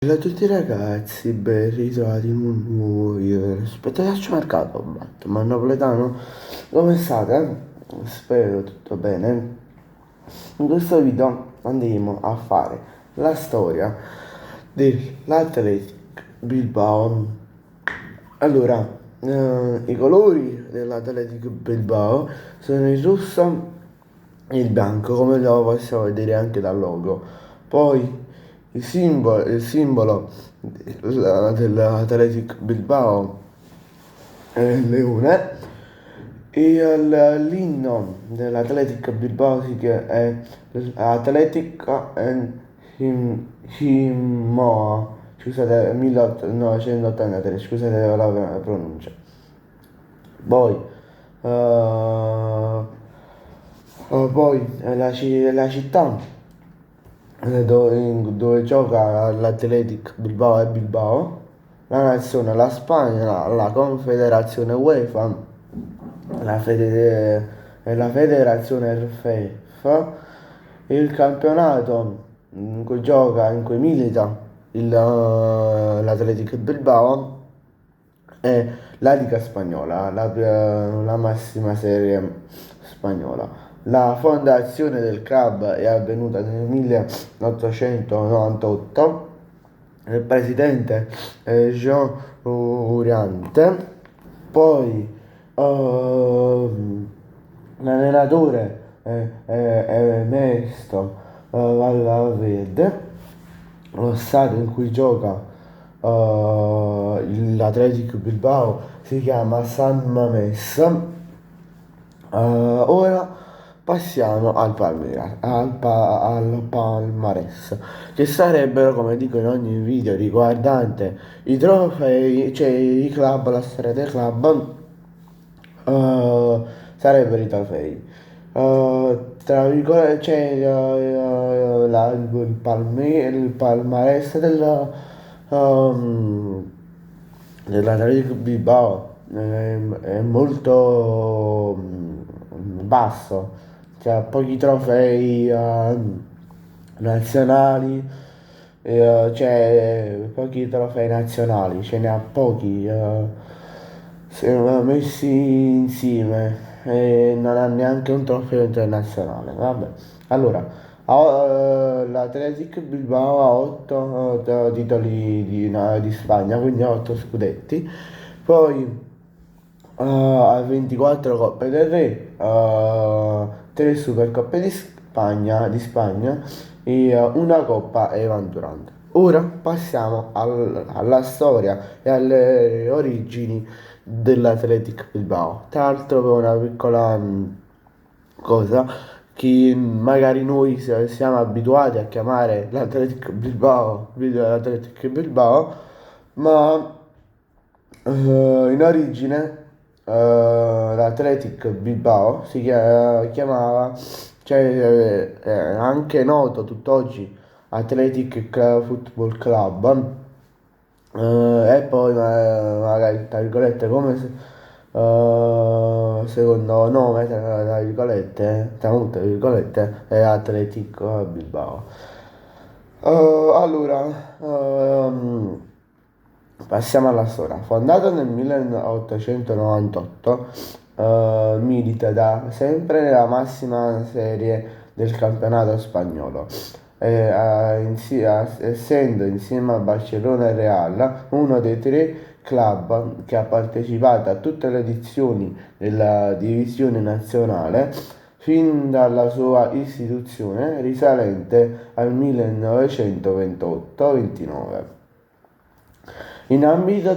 Ciao a tutti ragazzi, ben ritrovati in un nuovo video. Spettacolo mercato, ma napoletano, come state? Spero tutto bene. In questo video andremo a fare la storia dell'Athletic Bilbao. Allora, i colori dell'Athletic Bilbao sono il rosso e il bianco, come lo possiamo vedere anche dal logo. Poi il simbolo dell'Athletic Bilbao è il leone e l'inno dell'Athletic Bilbao è Athletic and Himoa, scusate, 1983, scusate la pronuncia. Poi, la città dove gioca l'Athletic Bilbao e Bilbao, la nazione, la Spagna, la Confederazione UEFA, la Federazione RFF, il campionato in cui milita l'Athletic Bilbao è la Liga Spagnola, la massima serie spagnola. La fondazione del club è avvenuta nel 1898. Il presidente è Jean Uriante. Poi l'allenatore è Ernesto Valverde. Lo stadio in cui gioca l'Atletico Bilbao si chiama San Mamés. Ora passiamo al palmarès, che sarebbero, come dico in ogni video riguardante i trofei, cioè i club, la storia dei club, sarebbero i trofei. Tra virgolette c'è il palmarès um, dell'Atletico Bilbao è molto basso, cioè ha pochi trofei nazionali, cioè pochi trofei nazionali, ce ne ha pochi, se messi insieme e non ha neanche un trofeo internazionale. Vabbè, allora, l'Athletic Bilbao ha 8 titoli di Spagna, quindi ha 8 scudetti. Poi ha 24 Coppe del Re, 3 Supercoppe di Spagna e una Coppa Evan Durant. Ora passiamo alla storia e alle origini dell'Athletic Bilbao. Tra l'altro per una piccola cosa che magari noi siamo abituati a chiamare l'Athletic Bilbao, video dell'Athletic Bilbao, ma in origine l'Athletic Bilbao chiamava, cioè è anche noto tutt'oggi Athletic Football Club, e poi magari tra virgolette come secondo nome tra virgolette, tra molte virgolette, è Atletico Bilbao. Allora, passiamo alla storia. Fondato nel 1898, milita da sempre nella massima serie del campionato spagnolo, essendo insieme a Barcellona e Real uno dei 3 club che ha partecipato a tutte le edizioni della divisione nazionale fin dalla sua istituzione risalente al 1928-29. In ambito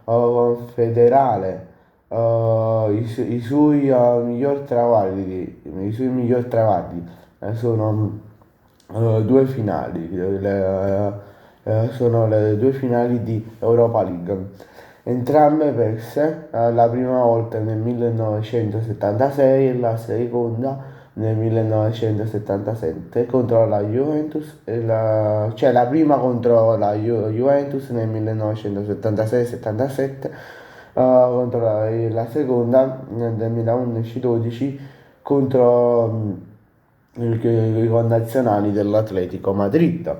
confederale, i suoi miglior traguardi sono due finali, sono le due finali di Europa League. Entrambe perse, la prima volta nel 1976 e la seconda nel 1977 contro la Juventus, cioè la prima contro la Juventus nel 1976-77, contro la seconda nel 2011-12 contro i connazionali dell'Atletico Madrid.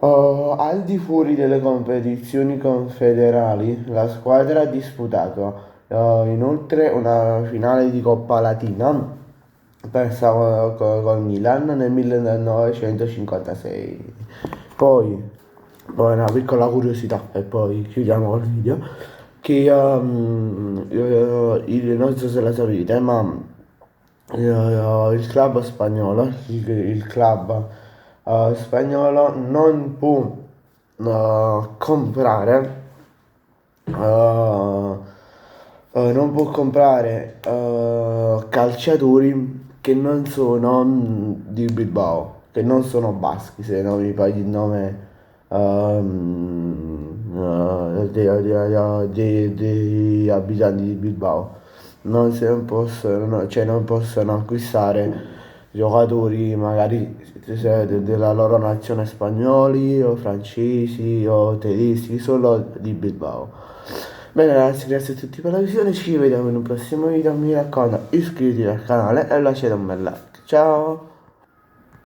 Al di fuori delle competizioni confederali, la squadra ha disputato inoltre una finale di Coppa Latina persa col Milan nel 1956. Poi, poi una piccola curiosità e poi chiudiamo col video, che non so se la sapete, ma il club spagnolo, il club spagnolo non può comprare non può comprare calciatori che non sono di Bilbao, che non sono baschi, se non mi paghi il nome dei abitanti di Bilbao. Non possono, cioè non possono acquistare giocatori magari della loro nazione, spagnoli o francesi o tedeschi, solo di Bilbao. Bene ragazzi, grazie a tutti per la visione, ci vediamo in un prossimo video, mi raccomando iscrivetevi al canale e lasciate un bel like. Ciao!